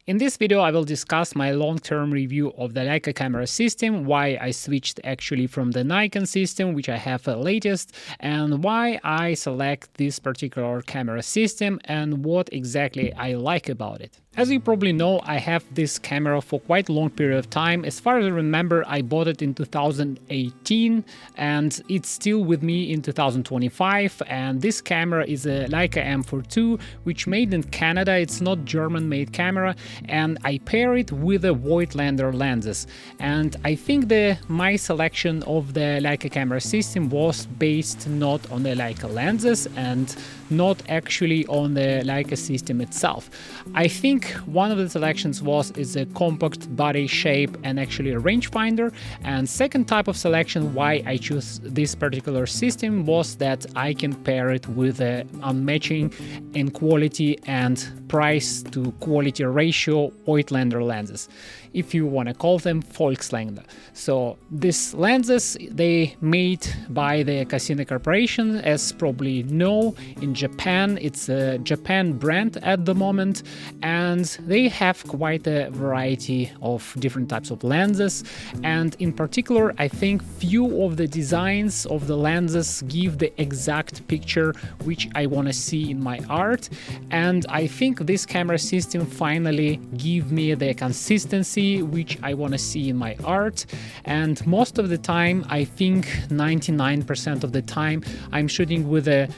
In this video, I will discuss my long-term review of the Leica camera system, why I switched actually from the Nikon system, which I have latest, and why I select this particular camera system and what exactly I like about it. As you probably know, I have this camera for quite a long period of time. As far as I remember, I bought it in 2018 and it's still with me in 2025. And this camera is a Leica M4-2, which made in Canada. It's not German-made camera, and I pair it with the Voigtlaender lenses. And I think my selection of the Leica camera system was based not on the Leica lenses and not actually on the Leica system itself. I think one of the selections is a compact body shape and actually a rangefinder. And second type of selection why I choose this particular system was that I can pair it with a unmatching in quality and price to quality ratio Voigtlaender lenses, if you want to call them Voigtlaender. So these lenses, they made by the Casino Corporation, as probably know, in Japan. It's a Japan brand at the moment, and they have quite a variety of different types of lenses. And in particular, I think few of the designs of the lenses give the exact picture which I want to see in my art. And I think this camera system finally give me the consistency which I want to see in my art. And most of the time, I think 99% of the time, I'm shooting with a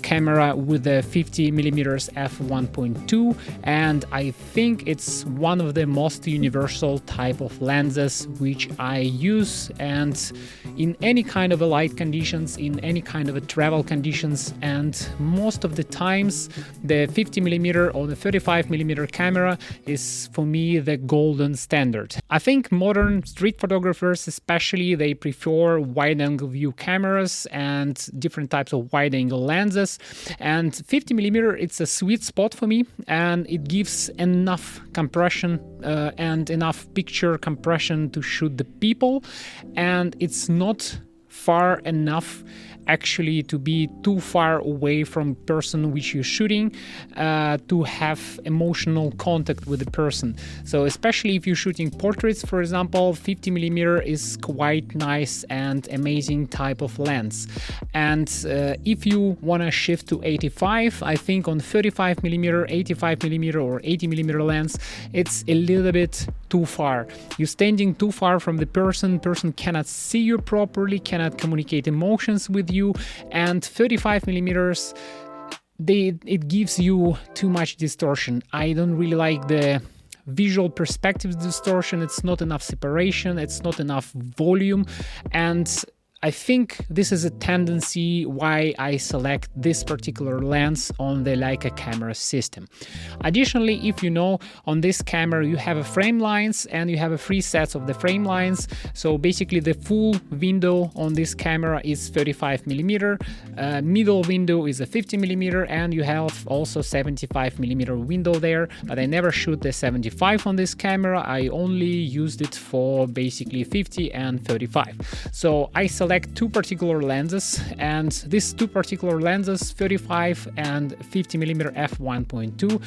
camera with a 50mm f1.2, and I think it's one of the most universal type of lenses which I use, and in any kind of a light conditions, in any kind of a travel conditions, and most of the times the 50mm or the 35mm camera is for me the golden standard. I think modern street photographers especially, they prefer wide angle view cameras and different types of wide angle lenses. And 50mm, it's a sweet spot for me, and it gives enough compression and enough picture compression to shoot the people, and it's not far enough actually to be too far away from person which you're shooting to have emotional contact with the person. So especially if you're shooting portraits, for example, 50mm is quite nice and amazing type of lens. And if you want to shift to 85, I think on 35mm, 85mm or 80mm lens, it's a little bit too far. You're standing too far from the person cannot see you properly, cannot communicate emotions with you, and 35mm, it gives you too much distortion. I don't really like the visual perspective distortion. It's not enough separation, it's not enough volume, and I think this is a tendency why I select this particular lens on the Leica camera system. Additionally, if you know, on this camera you have a frame lines and you have a free sets of the frame lines. So basically the full window on this camera is 35mm, middle window is a 50mm, and you have also 75mm window there, but I never shoot the 75 on this camera. I only used it for basically 50 and 35. So I select two particular lenses, and these two particular lenses, 35 and 50mm f1.2,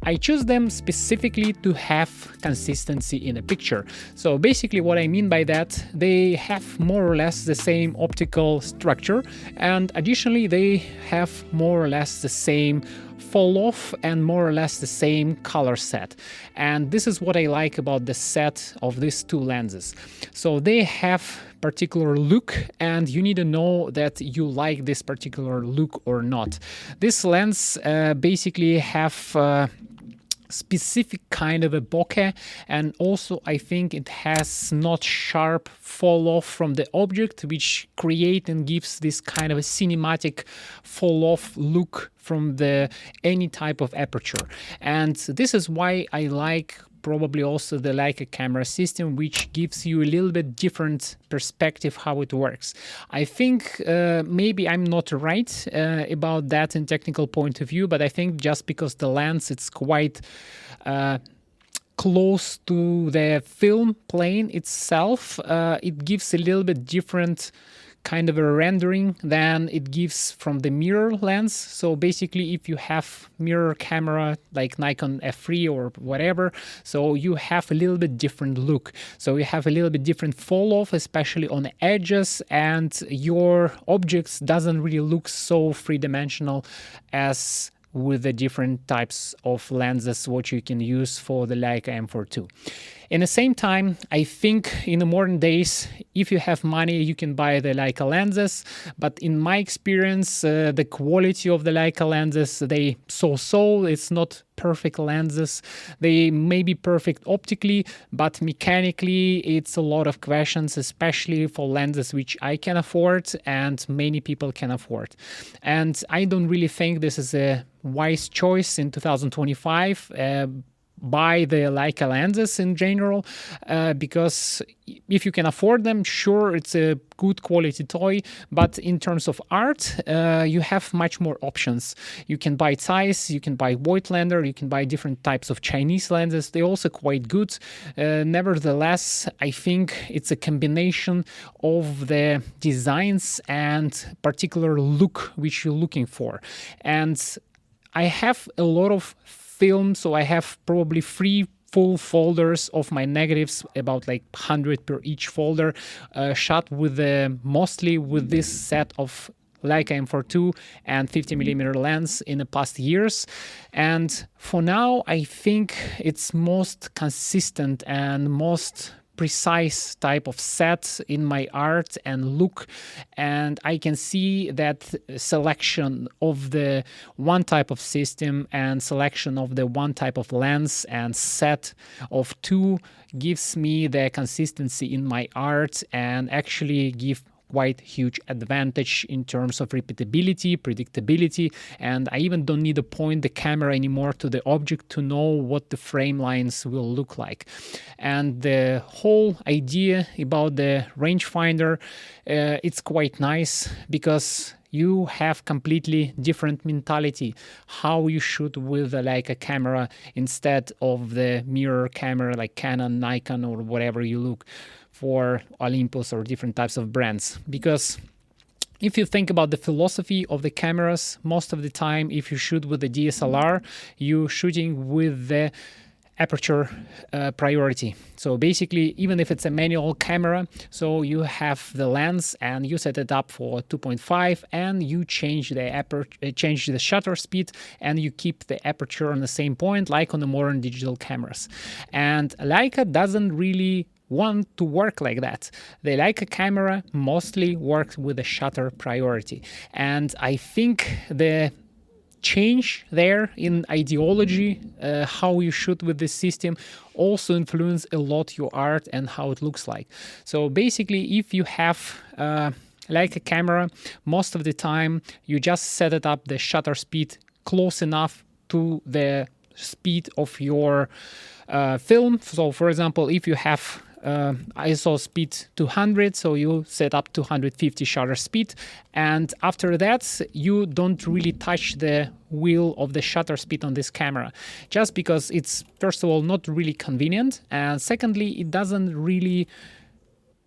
I choose them specifically to have consistency in a picture. So basically what I mean by that, they have more or less the same optical structure, and additionally they have more or less the same fall off and more or less the same color set. And this is what I like about the set of these two lenses. So they have particular look, and you need to know that you like this particular look or not. This lens basically have specific kind of a bokeh, and also I think it has not sharp fall off from the object, which create and gives this kind of a cinematic fall off look from any type of aperture. And this is why I like probably also the Leica camera system, which gives you a little bit different perspective how it works. I think maybe I'm not right about that in technical point of view, but I think just because the lens, it's quite close to the film plane itself, it gives a little bit different kind of a rendering than it gives from the mirror lens. So basically, if you have mirror camera like Nikon F3 or whatever, so you have a little bit different look. So you have a little bit different fall off, especially on the edges, and your objects doesn't really look so three-dimensional as with the different types of lenses what you can use for the Leica M4-2. In the same time, I think in the modern days, if you have money, you can buy the Leica lenses. But in my experience, the quality of the Leica lenses, they so-so. It's not perfect lenses. They may be perfect optically, but mechanically, it's a lot of questions, especially for lenses which I can afford and many people can afford. And I don't really think this is a wise choice in 2025. Buy the Leica lenses in general, because if you can afford them, sure, it's a good quality toy, but in terms of art, you have much more options. You can buy Zeiss, you can buy Voigtlaender, you can buy different types of Chinese lenses. They're also quite good. Nevertheless, I think it's a combination of the designs and particular look which you're looking for. And I have a lot of film, so I have probably 3 full folders of my negatives, about like 100 per each folder, shot with mostly with this set of Leica M4-2 and 50mm lens in the past years. And for now, I think it's most consistent and most precise type of set in my art and look, and I can see that selection of the one type of system and selection of the one type of lens and set of 2 gives me the consistency in my art and actually give quite huge advantage in terms of repeatability, predictability, and I even don't need to point the camera anymore to the object to know what the frame lines will look like. And the whole idea about the rangefinder, it's quite nice because you have completely different mentality how you shoot with a Leica camera instead of the mirror camera like Canon, Nikon, or whatever you look for, Olympus or different types of brands. Because if you think about the philosophy of the cameras, most of the time if you shoot with the DSLR, you're shooting with the aperture priority. So basically, even if it's a manual camera, so you have the lens and you set it up for 2.5 and you change the shutter speed and you keep the aperture on the same point like on the modern digital cameras. And Leica doesn't really want to work like that. The Leica camera mostly works with the shutter priority. And I think the change there in ideology, how you shoot with this system, also influence a lot your art and how it looks like. So basically, if you have Leica camera, most of the time you just set it up the shutter speed close enough to the speed of your film. So for example, if you have ISO speed 200, so you set up 250 shutter speed, and after that you don't really touch the wheel of the shutter speed on this camera, just because it's first of all not really convenient, and secondly it doesn't really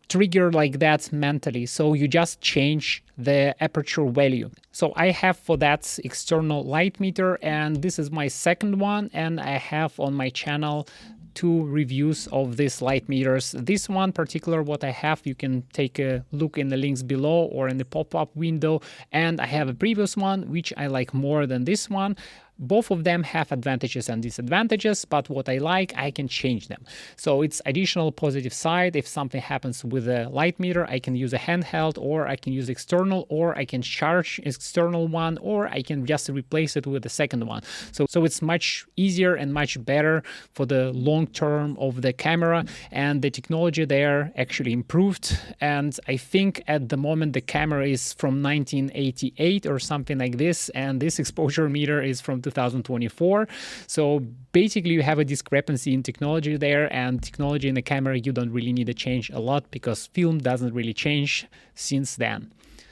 trigger like that mentally, so you just change the aperture value. So I have for that external light meter, and this is my second one, and I have on my channel 2 reviews of these light meters. This one particular what I have, you can take a look in the links below or in the pop-up window, and I have a previous one which I like more than this one. Both of them have advantages and disadvantages, but what I like, I can change them. So it's additional positive side. If something happens with a light meter, I can use a handheld, or I can use external, or I can charge external one, or I can just replace it with the second one. So it's much easier and much better for the long term of the camera, and the technology there actually improved. And I think at the moment the camera is from 1988 or something like this, and this exposure meter is from 2024. So basically you have a discrepancy in technology there, and technology in the camera you don't really need to change a lot because film doesn't really change since then.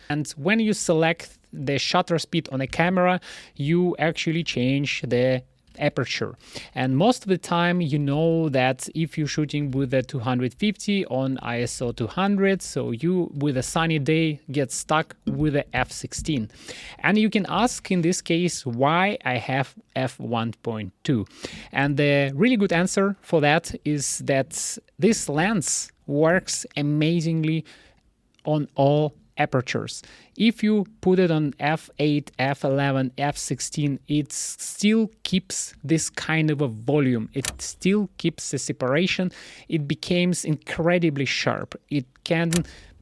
And when you select the shutter speed on a camera, you actually change the aperture. And most of the time, you know that if you're shooting with a 250 on ISO 200, so you with a sunny day get stuck with a f16. And you can ask in this case why I have f1.2. And the really good answer for that is that this lens works amazingly on all apertures. If you put it on f8, f11, f16, it still keeps this kind of a volume. It still keeps the separation. It becomes incredibly sharp. It can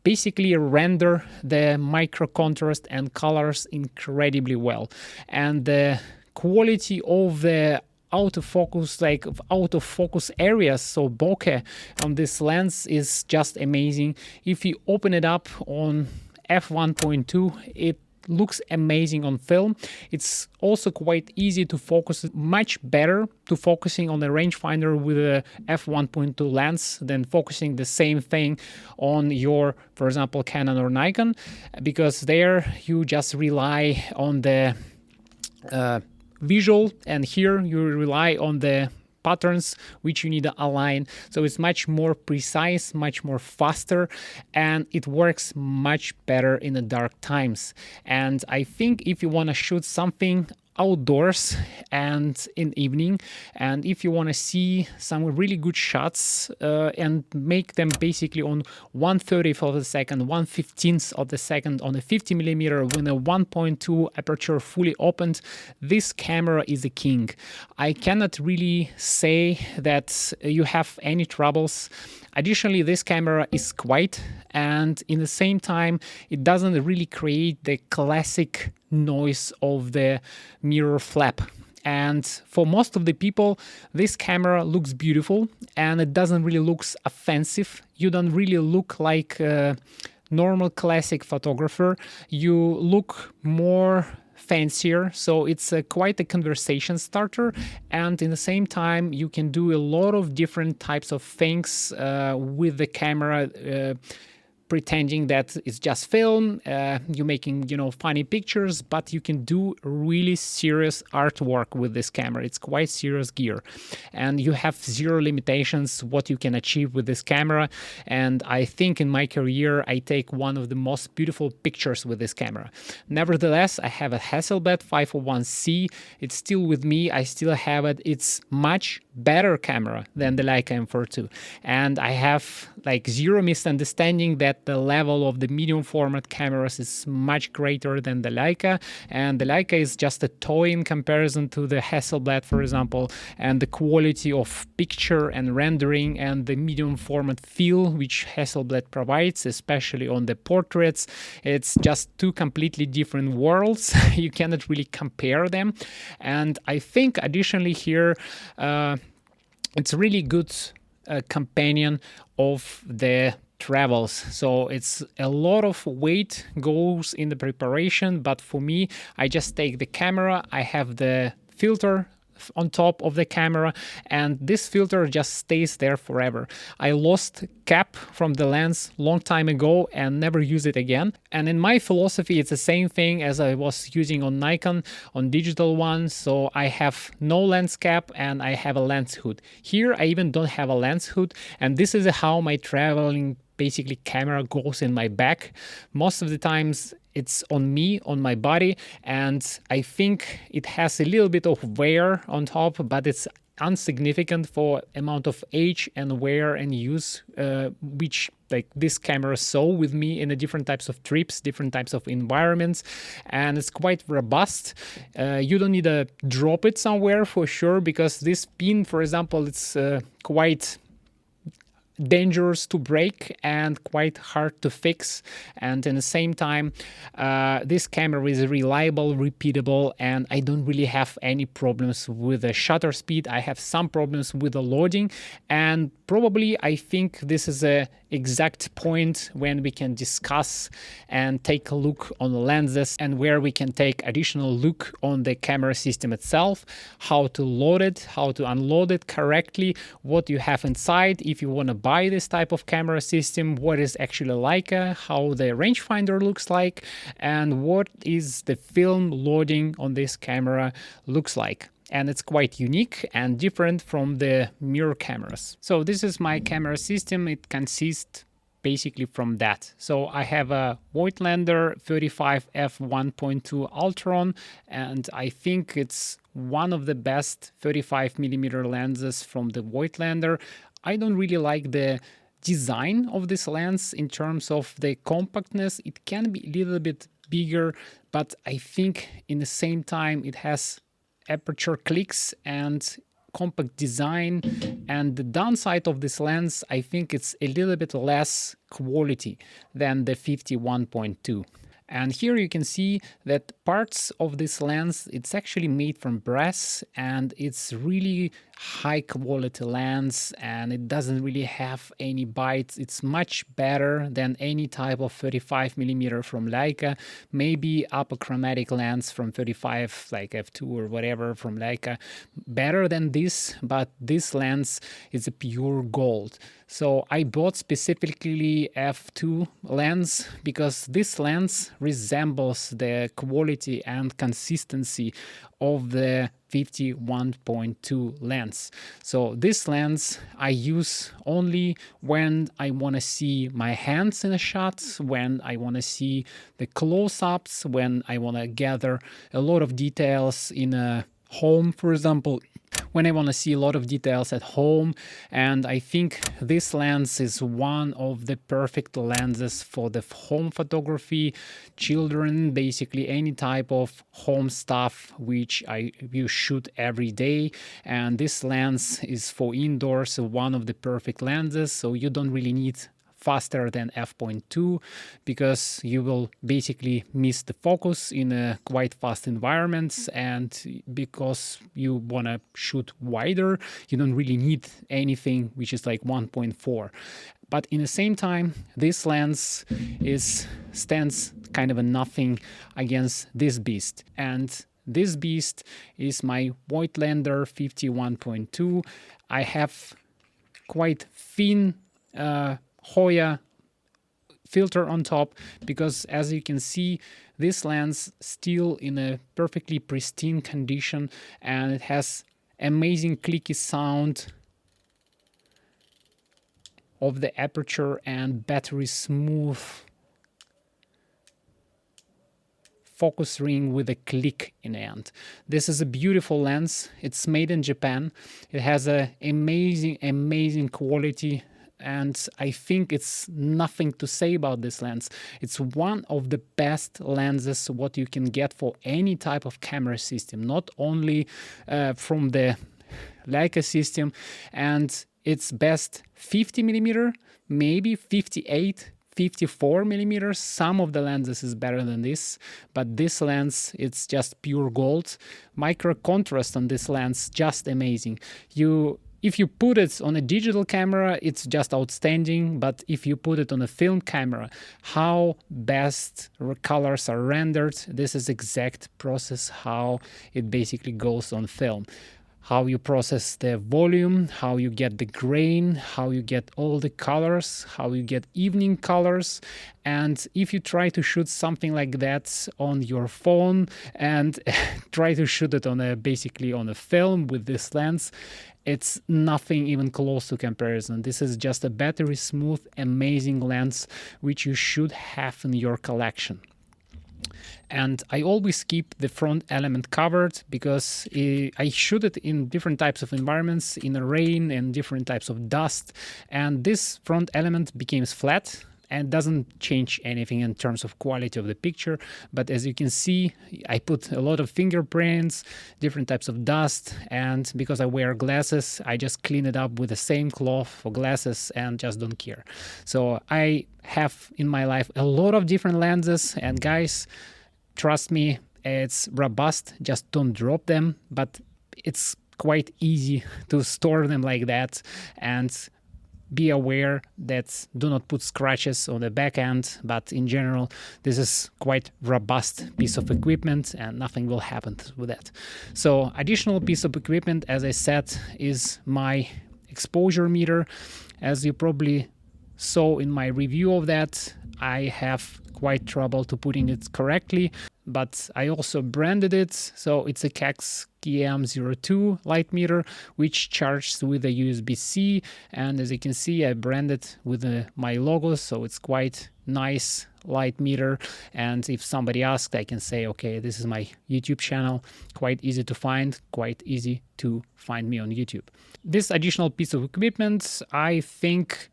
basically render the micro contrast and colors incredibly well. And the quality of the autofocus, like autofocus areas, so bokeh on this lens is just amazing. If you open it up on f1.2, it looks amazing on film. It's also quite easy to focus, much better to focusing on the rangefinder with a f1.2 lens than focusing the same thing on your, for example, Canon or Nikon, because there you just rely on the visual, and here you rely on the patterns which you need to align. So it's much more precise, much more faster, and it works much better in the dark times. And I think if you want to shoot something outdoors and in evening, and if you want to see some really good shots and make them basically on 1/30th of a second, 1/15th of the second on a 50mm with a 1.2 aperture fully opened, this camera is a king. I cannot really say that you have any troubles. Additionally, this camera is quiet, and in the same time, it doesn't really create the classic noise of the mirror flap. And for most of the people, this camera looks beautiful and it doesn't really look offensive. You don't really look like a normal classic photographer. You look more fancier, so it's quite a conversation starter, and in the same time you can do a lot of different types of things with the camera, pretending that it's just film, you're making, funny pictures, but you can do really serious artwork with this camera. It's quite serious gear, and you have zero limitations what you can achieve with this camera. And I think in my career, I take one of the most beautiful pictures with this camera. Nevertheless, I have a Hasselblad 501C. It's still with me. I still have it. It's much better camera than the Leica M4-2. And I have like zero misunderstanding that the level of the medium format cameras is much greater than the Leica, and the Leica is just a toy in comparison to the Hasselblad, for example, and the quality of picture and rendering and the medium format feel which Hasselblad provides, especially on the portraits. It's just two completely different worlds. You cannot really compare them. And I think additionally here, it's a really good companion of the travels. So it's a lot of weight goes in the preparation, but for me, I just take the camera, I have the filter on top of the camera, and this filter just stays there forever. I lost cap from the lens long time ago and never use it again. And in my philosophy, it's the same thing as I was using on Nikon, on digital ones. So I have no lens cap and I have a lens hood. Here, I even don't have a lens hood, and this is how my traveling basically camera goes in my back. Most of the times it's on me, on my body, and I think it has a little bit of wear on top, but it's insignificant for amount of age and wear and use, which like this camera saw with me in the different types of trips, different types of environments, and it's quite robust. You don't need to drop it somewhere for sure, because this pin, for example, it's quite dangerous to break and quite hard to fix. And at the same time, this camera is reliable, repeatable, and I don't really have any problems with the shutter speed. I have some problems with the loading, and probably I think this is a exact point when we can discuss and take a look on the lenses, and where we can take additional look on the camera system itself, how to load it, how to unload it correctly, what you have inside if you want to buy this type of camera system, what is actually Leica, how the rangefinder looks like, and what is the film loading on this camera looks like. and it's quite unique and different from the mirror cameras. So this is my camera system. It consists basically from that. So I have a Voigtlaender 35 f1.2 Ultron, and I think it's one of the best 35mm lenses from the Voigtlaender. I don't really like the design of this lens in terms of the compactness. It can be a little bit bigger, but I think in the same time it has aperture clicks and compact design, and the downside of this lens, I think it's a little bit less quality than the 51.2. And here you can see that parts of this lens, it's actually made from brass, and it's really high quality lens, and it doesn't really have any bites. It's much better than any type of 35mm from Leica, maybe apochromatic lens from 35 like f2 or whatever from Leica, better than this, but this lens is a pure gold. So I bought specifically f2 lens because this lens resembles the quality and consistency of the 51.2 lens. So this lens I use only when I want to see my hands in a shot, when I want to see the close-ups, when I want to gather a lot of details in a home, for example, when I want to see a lot of details at home. And I think this lens is one of the perfect lenses for the home photography, children, basically any type of home stuff which you shoot every day. And this lens is for indoors, one of the perfect lenses, so you don't really need faster than f.2 because you will basically miss the focus in a quite fast environments, and because you want to shoot wider, you don't really need anything which is like 1.4. But in the same time, this lens stands kind of a nothing against this beast. And this beast is my Voigtlaender 51.2. I have quite thin Hoya filter on top because, as you can see, this lens still in a perfectly pristine condition, and it has amazing clicky sound of the aperture and battery smooth focus ring with a click in the end. This is a beautiful lens. It's made in Japan. It has an amazing quality, and I think it's nothing to say about this lens. It's one of the best lenses what you can get for any type of camera system, not only from the Leica system, and it's best 50mm, maybe 58, 54 millimeters. Some of the lenses is better than this, but this lens, it's just pure gold. Micro contrast on this lens, just amazing. If you put it on a digital camera, it's just outstanding, but if you put it on a film camera, how best colors are rendered, this is exact process how it basically goes on film. How you process the volume, how you get the grain, how you get all the colors, how you get evening colors. And if you try to shoot something like that on your phone and try to shoot it basically on a film with this lens, it's nothing even close to comparison. This is just a battery smooth, amazing lens which you should have in your collection. And I always keep the front element covered because I shoot it in different types of environments, in the rain and different types of dust. And this front element becomes flat and doesn't change anything in terms of quality of the picture. But as you can see, I put a lot of fingerprints, different types of dust, and because I wear glasses, I just clean it up with the same cloth for glasses and just don't care. So I have in my life a lot of different lenses, and guys, trust me, it's robust, just don't drop them, but it's quite easy to store them like that. And be aware that do not put scratches on the back end, but in general, this is quite robust piece of equipment and nothing will happen with that. So additional piece of equipment, as I said, is my exposure meter. As you probably saw in my review of that, I have quite trouble to putting it correctly, but I also branded it. So it's a Leica M4-2 light meter, which charges with a USB-C. And as you can see, I branded with my logo, so it's quite nice light meter. And if somebody asks, I can say, okay, this is my YouTube channel. Quite easy to find, quite easy to find me on YouTube. This additional piece of equipment, I think,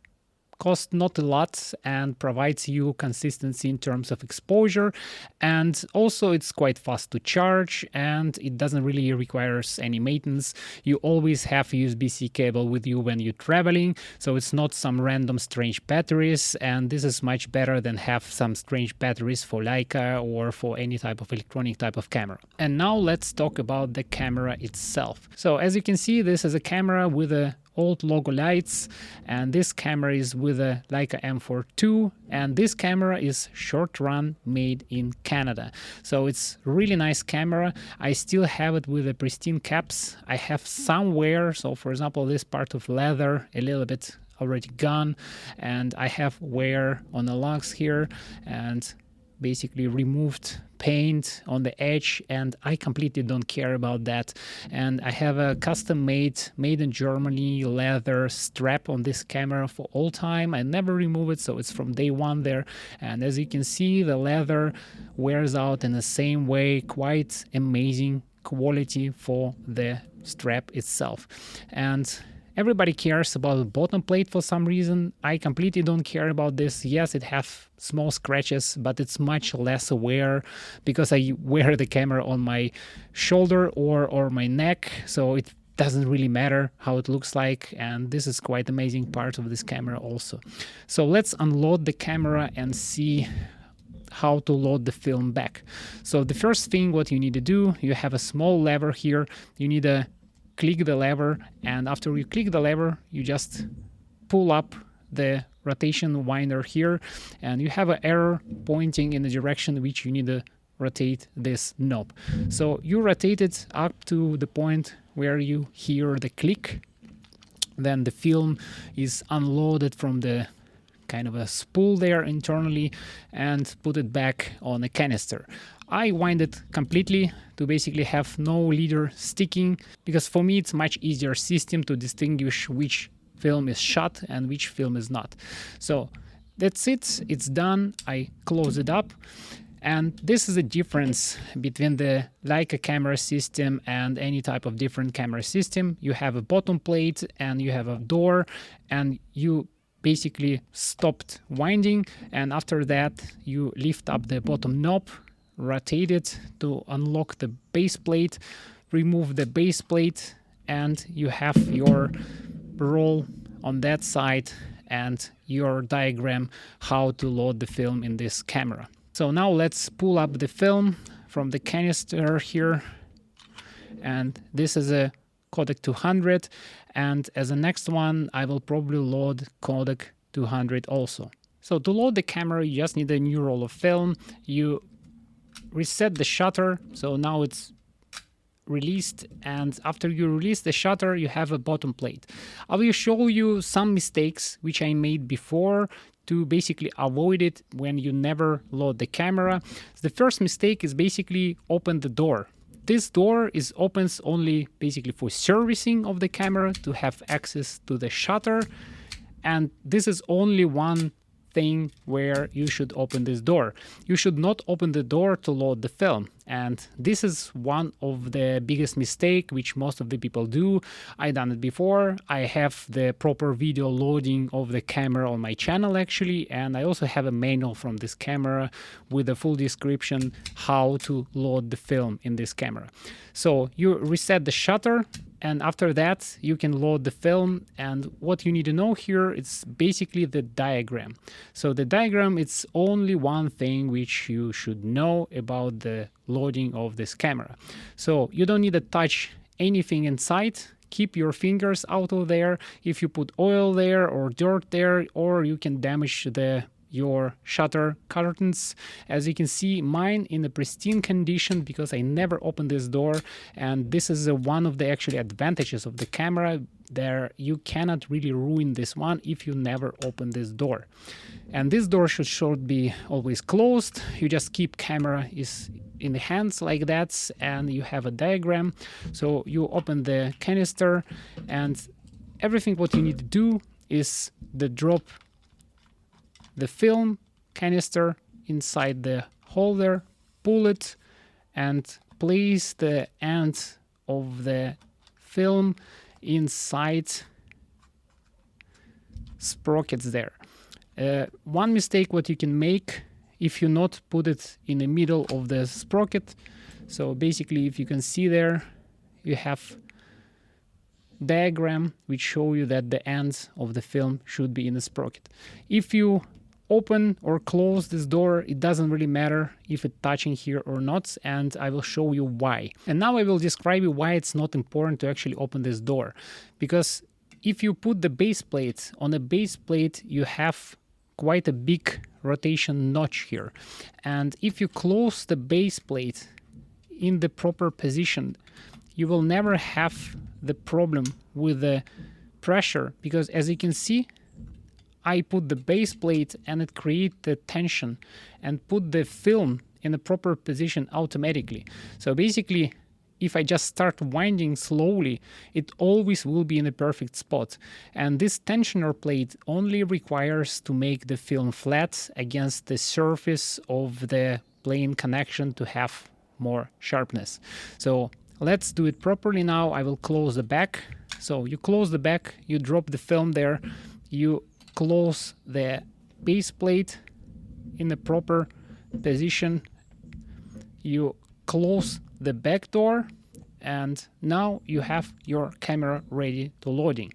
costs not a lot and provides you consistency in terms of exposure, and also it's quite fast to charge and it doesn't really require any maintenance. You always have a USB-C cable with you when you're traveling, so it's not some random strange batteries, and this is much better than have some strange batteries for Leica or for any type of electronic type of camera. And now let's talk about the camera itself. So as you can see, this is a camera with a old logo lights, and this camera is with a Leica M4-2, and this camera is short run, made in Canada. So it's really nice camera. I still have it with the pristine caps. I have some wear, so for example this part of leather a little bit already gone, and I have wear on the lugs here and basically removed paint on the edge, and I completely don't care about that. And I have a custom made in Germany leather strap on this camera for all time. I never remove it, so it's from day one there. And as you can see, the leather wears out in the same way. Quite amazing quality for the strap itself. And everybody cares about the bottom plate for some reason. I completely don't care about this. Yes, it has small scratches, but it's much less wear because I wear the camera on my shoulder or my neck, so it doesn't really matter how it looks like. And this is quite amazing part of this camera also. So let's unload the camera and see how to load the film back. So the first thing what you need to do, you have a small lever here. You need to click the lever, and after you click the lever, you just pull up the rotation winder here, and you have an arrow pointing in the direction which you need to rotate this knob. So you rotate it up to the point where you hear the click. Then the film is unloaded from the kind of a spool there internally and put it back on a canister. I wind it completely to basically have no leader sticking, because for me it's much easier system to distinguish which film is shot and which film is not. So that's it, it's done. I close it up. And this is a difference between the Leica camera system and any type of different camera system. You have a bottom plate and you have a door, and you basically stopped winding, and after that you lift up the bottom knob, rotate it to unlock the base plate, remove the base plate, and you have your roll on that side and your diagram how to load the film in this camera. So now let's pull up the film from the canister here, and this is a codec 200, and as the next one I will probably load codec 200 also. So to load the camera you just need a new roll of film. You reset the shutter, so now it's released, and after you release the shutter you have a bottom plate. I will show you some mistakes which I made before to basically avoid it when you never load the camera. The first mistake is basically open the door. This door is opens only basically for servicing of the camera, to have access to the shutter, and this is only one thing where you should open this door. You should not open the door to load the film, and this is one of the biggest mistake which most of the people do. I done it before. I have the proper video loading of the camera on my channel actually, and I also have a manual from this camera with a full description how to load the film in this camera. So you reset the shutter, and after that you can load the film, and what you need to know here is basically the diagram. So the diagram, it's only one thing which you should know about the loading of this camera. So you don't need to touch anything inside. Keep your fingers out of there. If you put oil there or dirt there, or you can damage the your shutter curtains. As you can see, mine in a pristine condition because I never opened this door, and this is one of the actually advantages of the camera. There you cannot really ruin this one if you never open this door. And this door should be always closed. You just keep camera is in the hands like that, and you have a diagram. So you open the canister, and everything what you need to do is drop the film canister inside the holder, pull it, and place the end of the film inside sprockets there. One mistake what you can make if you not put it in the middle of the sprocket. So basically, if you can see there, you have diagram which show you that the ends of the film should be in the sprocket. If you open or close this door, it doesn't really matter if it's touching here or not, and I will show you why. And now I will describe you why it's not important to actually open this door. Because if you put the base plate on a base plate, you have quite a big rotation notch here. And if you close the base plate in the proper position, you will never have the problem with the pressure, because as you can see, I put the base plate and it creates the tension and put the film in the proper position automatically. So basically, if I just start winding slowly, it always will be in a perfect spot. And this tensioner plate only requires to make the film flat against the surface of the plane connection to have more sharpness. So let's do it properly now. I will close the back. So you close the back, you drop the film there, you close the base plate in the proper position, you close the back door, and now you have your camera ready to loading.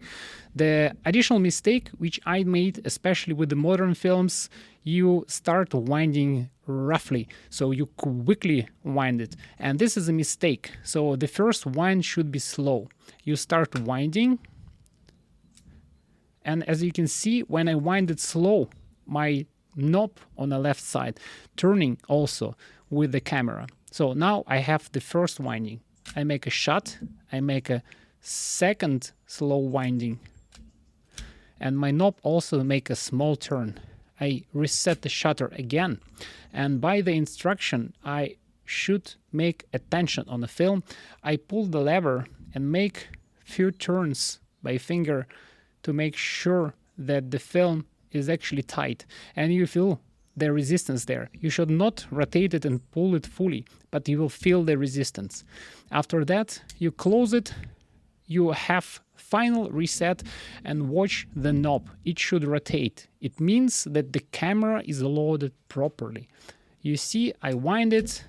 The additional mistake which I made, especially with the modern films, you start winding roughly, so you quickly wind it, and this is a mistake. So the first wind should be slow. You start winding, and as you can see, when I wind it slow, my knob on the left side turning also with the camera. So now I have the first winding. I make a shot, I make a second slow winding, and my knob also make a small turn. I reset the shutter again, and by the instruction I should make a tension on the film. I pull the lever and make few turns by finger to make sure that the film is actually tight, and you feel the resistance there. You should not rotate it and pull it fully, but you will feel the resistance. After that, you close it, you have final reset, and watch the knob. It should rotate. It means that the camera is loaded properly. You see, I wind it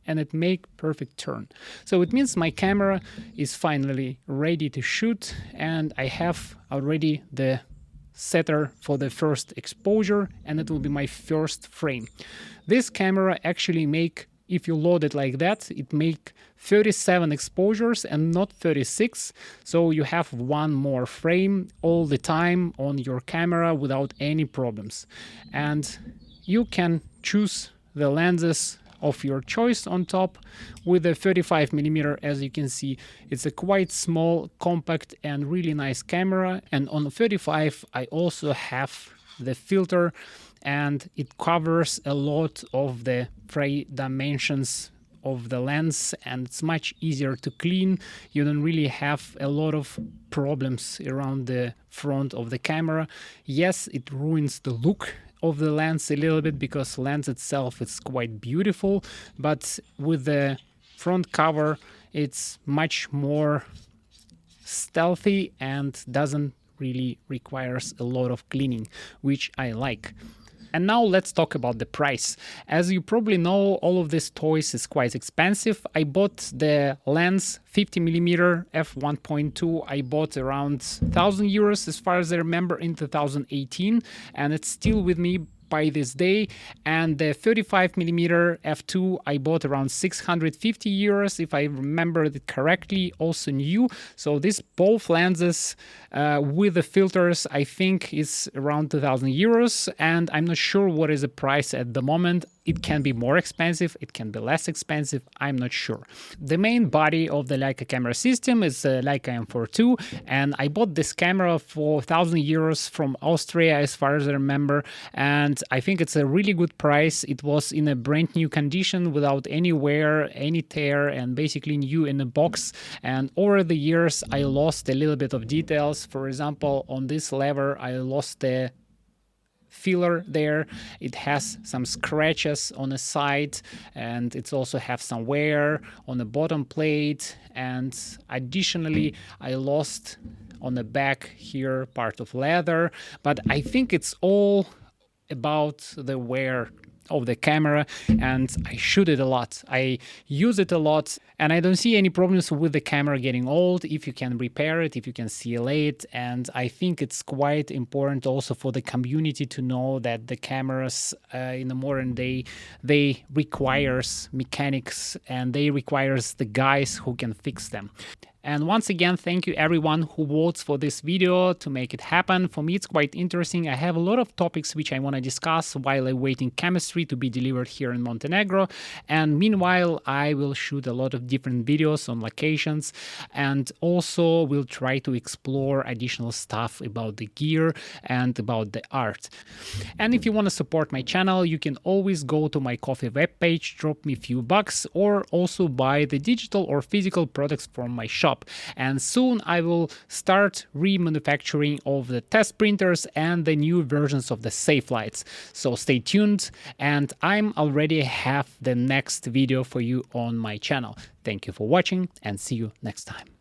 and it make perfect turn. So it means my camera is finally ready to shoot, and I have already the setter for the first exposure, and it will be my first frame. This camera actually make, if you load it like that, it make 37 exposures and not 36, so you have one more frame all the time on your camera without any problems. And you can choose the lenses of your choice on top. With a 35mm, as you can see, it's a quite small, compact and really nice camera. And on 35 I also have the filter, and it covers a lot of the fray dimensions of the lens, and it's much easier to clean. You don't really have a lot of problems around the front of the camera. Yes, it ruins the look of the lens a little bit, because lens itself is quite beautiful, but with the front cover it's much more stealthy and doesn't really requires a lot of cleaning, which I like. And now let's talk about the price. As you probably know, all of these toys is quite expensive. I bought the lens 50mm f1.2. I bought around €1,000 as far as I remember in 2018, and it's still with me by this day. And the 35mm f2 I bought around 650 euros, if I remember it correctly, also new. So this both lenses with the filters I think is around 2,000 euros, and I'm not sure what is the price at the moment. It can be more expensive, it can be less expensive, I'm not sure. The main body of the Leica camera system is Leica M4-2, and I bought this camera for 1,000 euros from Austria, as far as I remember, and I think it's a really good price. It was in a brand new condition without any wear, any tear, and basically new in a box. And over the years I lost a little bit of details. For example, on this lever I lost the filler there. It has some scratches on the side, and it's also have some wear on the bottom plate. And additionally I lost on the back here part of leather, but I think it's all about the wear of the camera, and I shoot it a lot, I use it a lot, and I don't see any problems with the camera getting old if you can repair it, if you can CLA it. And I think it's quite important also for the community to know that the cameras in the modern day, they requires mechanics and they requires the guys who can fix them. And once again, thank you everyone who votes for this video to make it happen. For me, it's quite interesting. I have a lot of topics which I want to discuss while I'm waiting chemistry to be delivered here in Montenegro. And meanwhile, I will shoot a lot of different videos on locations, and also will try to explore additional stuff about the gear and about the art. And if you want to support my channel, you can always go to my Ko-fi webpage, drop me a few bucks, or also buy the digital or physical products from my shop. And soon I will start remanufacturing of the test printers and the new versions of the safe lights. So stay tuned, and I'm already have the next video for you on my channel. Thank you for watching, and see you next time.